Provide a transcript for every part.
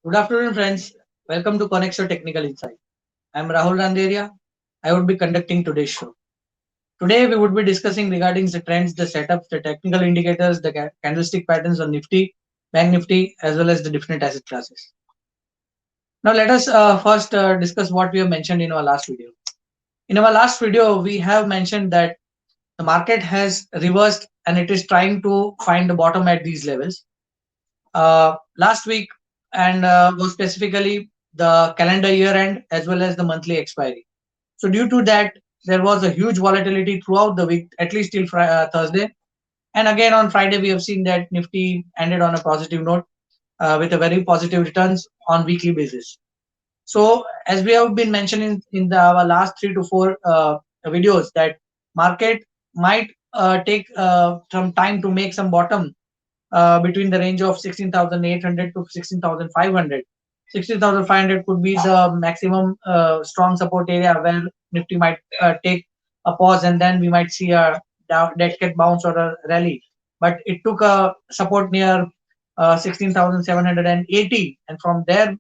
Good afternoon, friends. Welcome to Connexo Technical Insight. I'm Rahul Randeria. I would be conducting today's show. Today, we would be discussing regarding the trends, the setups, the technical indicators, the candlestick patterns on Nifty, Bank Nifty, as well as the different asset classes. Now, let us first discuss what we have mentioned in our last video. In our last video, we have mentioned that the market has reversed and it is trying to find the bottom at these levels. Last week, and more specifically the calendar year end as well as the monthly expiry. So due to that, there was a huge volatility throughout the week, at least till Thursday. And again on Friday, we have seen that Nifty ended on a positive note with a very positive returns on weekly basis. So as we have been mentioning in our last 3 to 4 videos, that market might take some time to make some bottom between the range of 16,800 to 16,500. 16,500 could be the maximum strong support area where Nifty might take a pause, and then we might see a dead cat bounce or a rally. But it took a support near 16,780, and from there,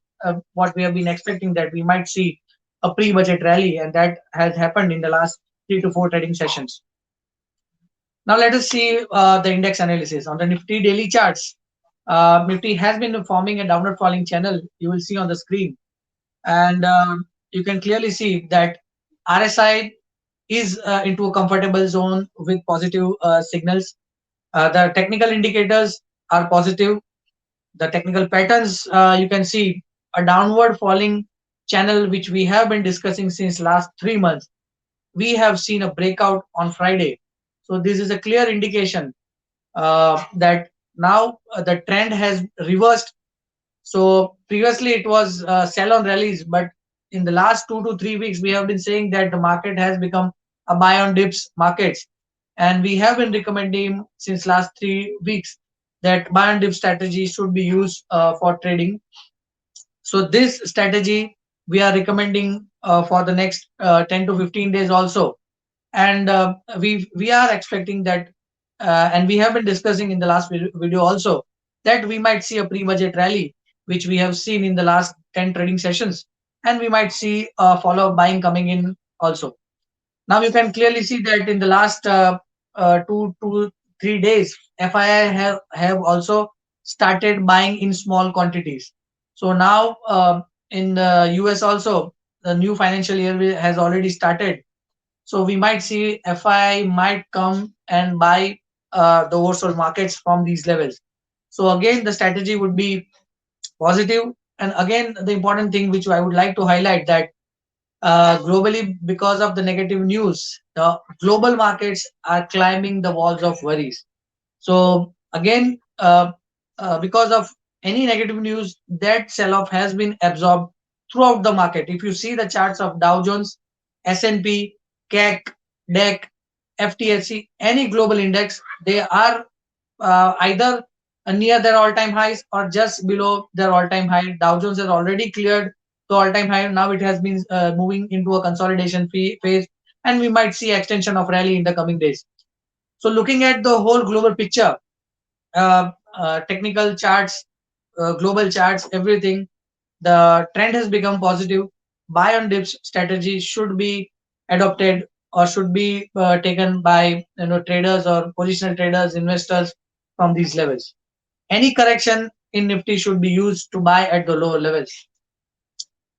what we have been expecting that we might see a pre-budget rally, and that has happened in the last 3 to 4 trading sessions. Now let us see the index analysis. On the Nifty daily charts, Nifty has been forming a downward falling channel. You will see on the screen. And you can clearly see that RSI is into a comfortable zone with positive signals. The technical indicators are positive. The technical patterns, you can see a downward falling channel, which we have been discussing since last 3 months. We have seen a breakout on Friday. So this is a clear indication that now the trend has reversed. So previously it was sell on rallies, but in the last 2 to 3 weeks we have been saying that the market has become a buy on dips markets, and we have been recommending since last 3 weeks that buy on dip strategy should be used for trading. So this strategy we are recommending for the next 10 to 15 days also, and we are expecting that and we have been discussing in the last video also that we might see a pre-budget rally, which we have seen in the last 10 trading sessions, and we might see a follow-up buying coming in also. Now you can clearly see that in the last 2 to 3 days, FII have also started buying in small quantities. So now in the US also, the new financial year has already started, so we might see FI might come and buy the oversold markets from these levels. So again, the strategy would be positive. And again, the important thing which I would like to highlight that globally, because of the negative news, the global markets are climbing the walls of worries. So again, because of any negative news, that sell-off has been absorbed throughout the market. If you see the charts of Dow Jones, S&P, CAC, DEC, FTSE, any global index, they are either near their all-time highs or just below their all-time high. Dow Jones has already cleared the all-time high. Now it has been moving into a consolidation phase, and we might see extension of rally in the coming days. So looking at the whole global picture, technical charts, global charts, everything, the trend has become positive. Buy on dips strategy should be adopted or should be taken by traders or positional traders, investors from these levels. Any correction in Nifty should be used to buy at the lower levels.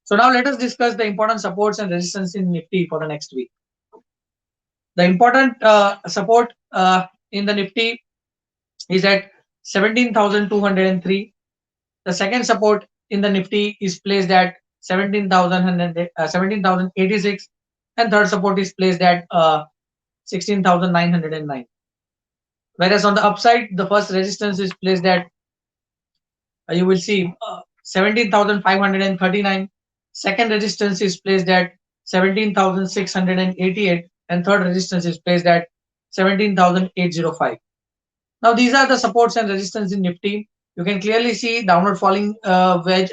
So now let us discuss the important supports and resistance in Nifty for the next week. The important support in the Nifty is at 17,203. The second support in the Nifty is placed at 17,086, and third support is placed at 16,909. Whereas on the upside, the first resistance is placed at you will see 17,539. Second resistance is placed at 17,688, and third resistance is placed at 17,805. Now these are the supports and resistance in Nifty. You can clearly see downward falling wedge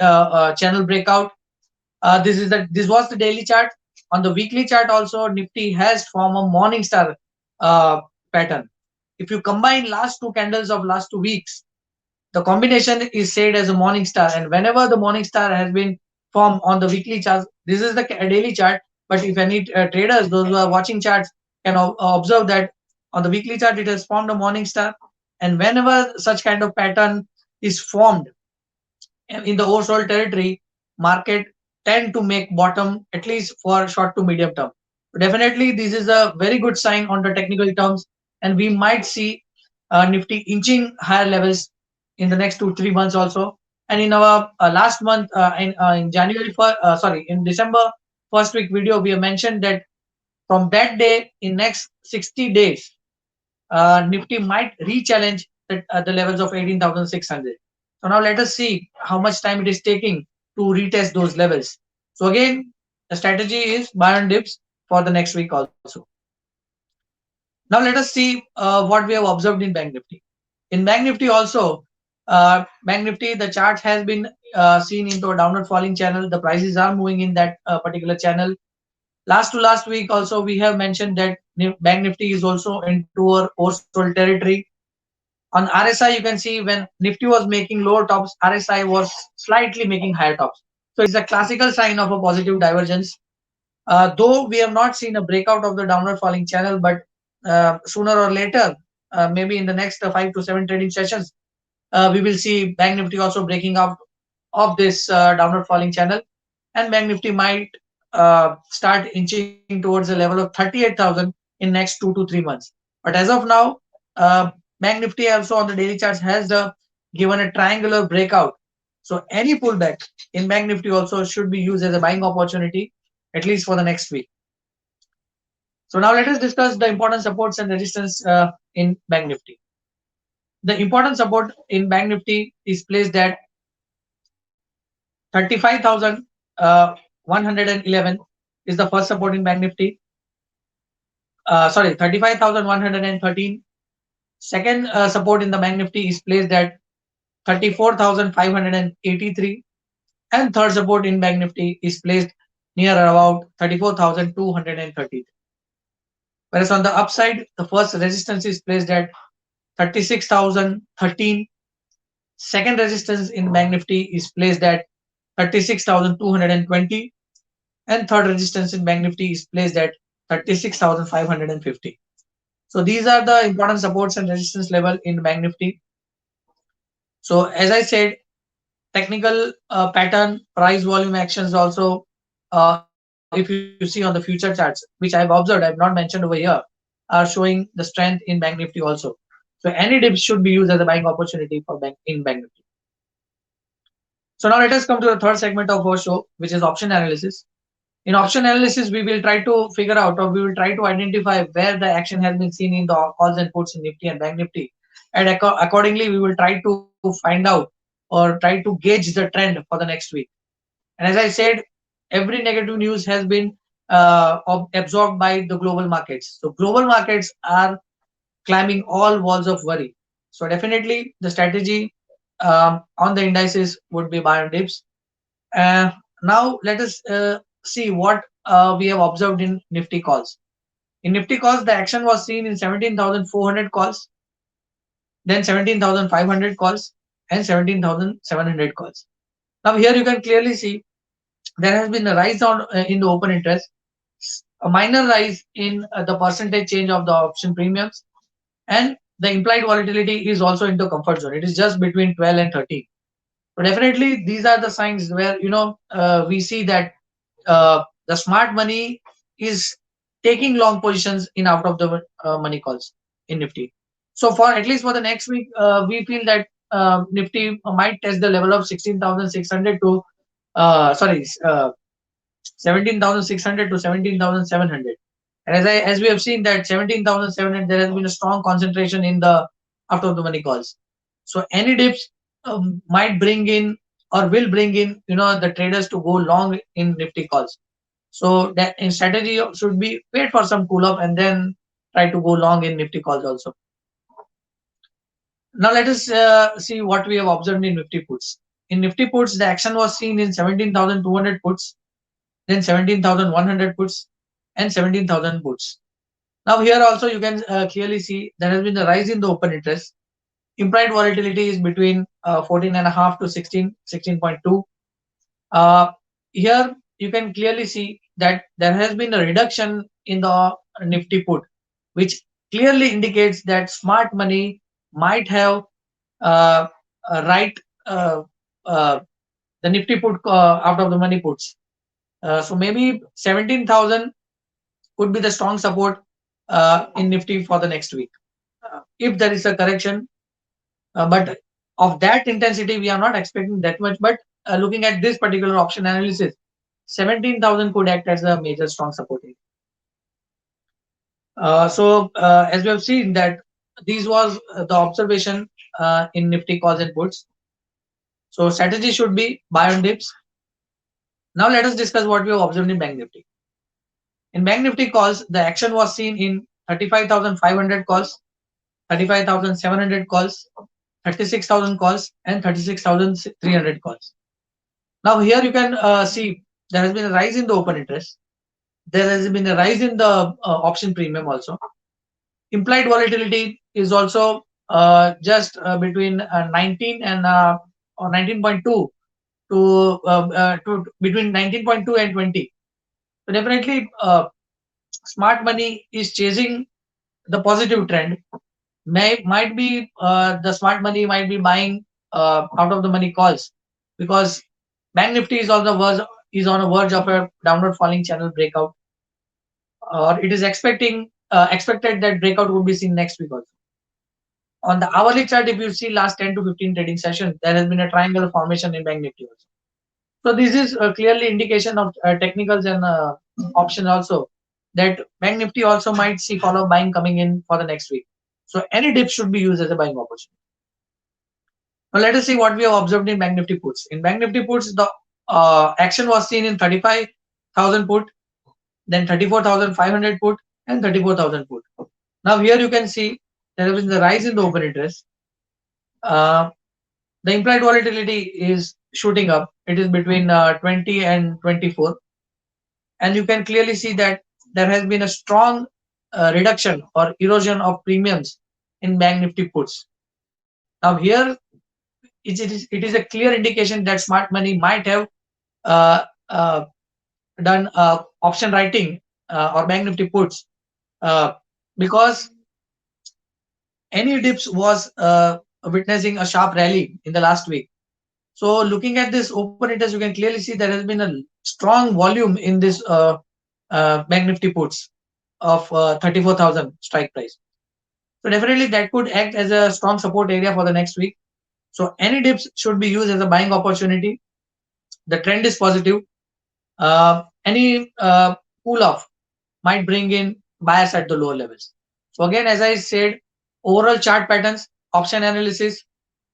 channel breakout. This was the daily chart. On the weekly chart also, Nifty has formed a morning star pattern. If you combine last two candles of last 2 weeks, The combination is said as a morning star, and whenever the morning star has been formed on the weekly chart, this is the daily chart. But if any traders, those who are watching charts, can observe that on the weekly chart it has formed a morning star, and whenever such kind of pattern is formed in the oversold territory, market tend to make bottom at least for short to medium term. Definitely, this is a very good sign on the technical terms, and we might see Nifty inching higher levels in the next 2 3 months also. And in our last month, in January for sorry, in December first week video, we have mentioned that from that day in next 60 days, Nifty might re-challenge the levels of 18,600. So now let us see how much time it is taking to retest those levels. So again, the strategy is buy on dips for the next week also. Now let us see what we have observed in Bank Nifty. In Bank Nifty also, Bank Nifty, the chart has been seen into a downward falling channel. The prices are moving in that particular channel. Last to last week also we have mentioned that Bank Nifty is also into a oversold territory. On RSI, you can see when Nifty was making lower tops, RSI was slightly making higher tops. So it's a classical sign of a positive divergence. Though we have not seen a breakout of the downward falling channel, but sooner or later, maybe in the next 5 to 7 trading sessions, we will see Bank Nifty also breaking out of this downward falling channel, and Bank Nifty might start inching towards a level of 38,000 in next 2 to 3 months. But as of now, Bank Nifty also on the daily charts has given a triangular breakout. So any pullback in Bank Nifty also should be used as a buying opportunity, at least for the next week. So now let us discuss the important supports and resistance in Bank Nifty. The important support in Bank Nifty is placed at 35,111 is the first support in Bank Nifty. Sorry, 35,113. Second support in the Bank Nifty is placed at 34,583, and third support in Bank Nifty is placed near about 34,230. Whereas on the upside, the first resistance is placed at 36,013. Second resistance in Bank Nifty is placed at 36,220, and third resistance in Bank Nifty is placed at 36,550. So these are the important supports and resistance level in Bank Nifty. So as I said, technical pattern, price volume actions also, if you see on the future charts, which I've observed, I've not mentioned over here, are showing the strength in Bank Nifty also. So any dips should be used as a buying opportunity for Bank Nifty. So now let us come to the third segment of our show, which is option analysis. In option analysis, we will try to figure out, or we will try to identify where the action has been seen in the calls and puts in Nifty and Bank Nifty. And accordingly, we will try to find out or try to gauge the trend for the next week. And as I said, every negative news has been absorbed by the global markets. So global markets are climbing all walls of worry. So definitely the strategy on the indices would be buy on dips. Now let us see what we have observed in Nifty calls. In Nifty calls, the action was seen in 17,400 calls, then 17,500 calls, and 17,700 calls. Now here you can clearly see there has been a rise in the open interest, a minor rise in the percentage change of the option premiums, and the implied volatility is also into comfort zone. It is just between 12 and 13. So definitely these are the signs where we see that the smart money is taking long positions in out of the money calls in Nifty. So for at least for the next week, we feel that Nifty might test the level of 16,600 to sorry 17,600 to 17,700. And as we have seen that 17,700, there has been a strong concentration in the out of the money calls. So any dips might bring in or will bring in the traders to go long in Nifty calls. So that in strategy should be wait for some cool off and then try to go long in Nifty calls also. Now let us see what we have observed in Nifty puts. In Nifty puts, the action was seen in 17,200 puts, then 17,100 puts, and 17,000 puts. Now here also you can clearly see there has been a rise in the open interest. Implied volatility is between 14.5 to 16.2. Uh, Here you can clearly see that there has been a reduction in the Nifty put, which clearly indicates that smart money might have uh, right uh, uh, the Nifty put out of the money puts. So maybe 17,000 could be the strong support in Nifty for the next week. If there is a correction, but of that intensity, we are not expecting that much. But looking at this particular option analysis, 17,000 could act as a major strong support. As we have seen that this was the observation in Nifty calls and puts. So strategy should be buy on dips. Now let us discuss what we have observed in Bank Nifty. In Bank Nifty calls, the action was seen in 35,500 calls, 35,700 calls, 36,000 calls, and 36,300 calls. Now here you can see there has been a rise in the open interest. There has been a rise in the option premium also. Implied volatility is also just between 19 and or 19.2 to between 19.2 and 20. So definitely, smart money is chasing the positive trend. Might be the smart money might be buying out of the money calls because Bank Nifty is on the verge of a downward falling channel breakout, or it is expected that breakout would be seen next week also. On the hourly chart, if you see last 10 to 15 trading sessions, there has been a triangle formation in Bank Nifty also. So this is clearly indication of technicals and option also that Bank Nifty also might see follow buying coming in for the next week. So any dip should be used as a buying opportunity. Now let us see what we have observed in Bank Nifty puts. In Bank Nifty puts, the action was seen in 35,000 put, then 34,500 put, and 34,000 put. Now here you can see there has been the rise in the open interest. Uh, the implied volatility is shooting up. It is between 20 and 24, and you can clearly see that there has been a strong reduction or erosion of premiums in Bank Nifty puts. Now here it is a clear indication that smart money might have uh, uh, done option writing or Bank Nifty puts uh, because any dips was witnessing a sharp rally in the last week. So looking at this open interest, you can clearly see there has been a strong volume in this Bank Nifty puts of 34,000 strike price. So definitely that could act as a strong support area for the next week. So any dips should be used as a buying opportunity. The trend is positive. Any cool off might bring in bias at the lower levels. So again, as I said, overall chart patterns, option analysis,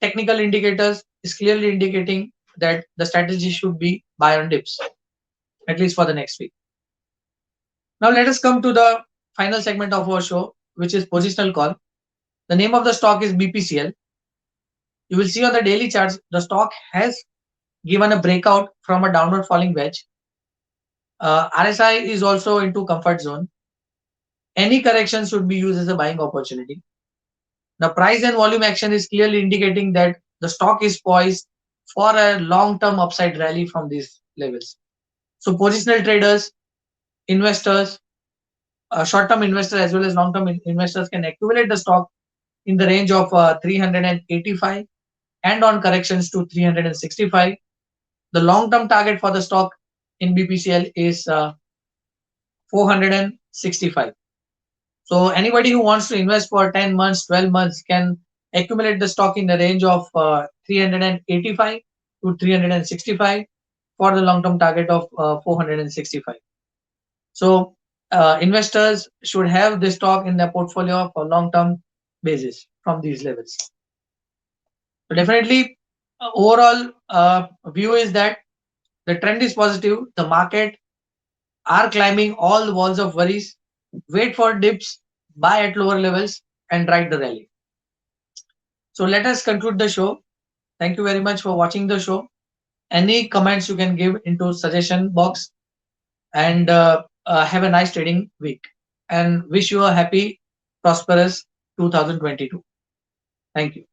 technical indicators is clearly indicating that the strategy should be buy on dips, at least for the next week. Now let us come to the final segment of our show, which is positional call. The name of the stock is BPCL. You will see on the daily charts, the stock has given a breakout from a downward falling wedge. RSI is also into comfort zone. Any correction should be used as a buying opportunity. The price and volume action is clearly indicating that the stock is poised for a long-term upside rally from these levels. So positional traders, investors, short-term investors as well as long-term investors can accumulate the stock in the range of 385 and on corrections to 365. The long-term target for the stock in BPCL is 465. So anybody who wants to invest for 10 months, 12 months can accumulate the stock in the range of 385 to 365 for the long-term target of 465. So investors should have this stock in their portfolio for long-term basis from these levels. So definitely, overall view is that the trend is positive. The market are climbing all the walls of worries. Wait for dips, buy at lower levels, and ride the rally. So let us conclude the show. Thank you very much for watching the show. Any comments you can give into suggestion box, and have a nice trading week. And wish you a happy, prosperous 2022. Thank you.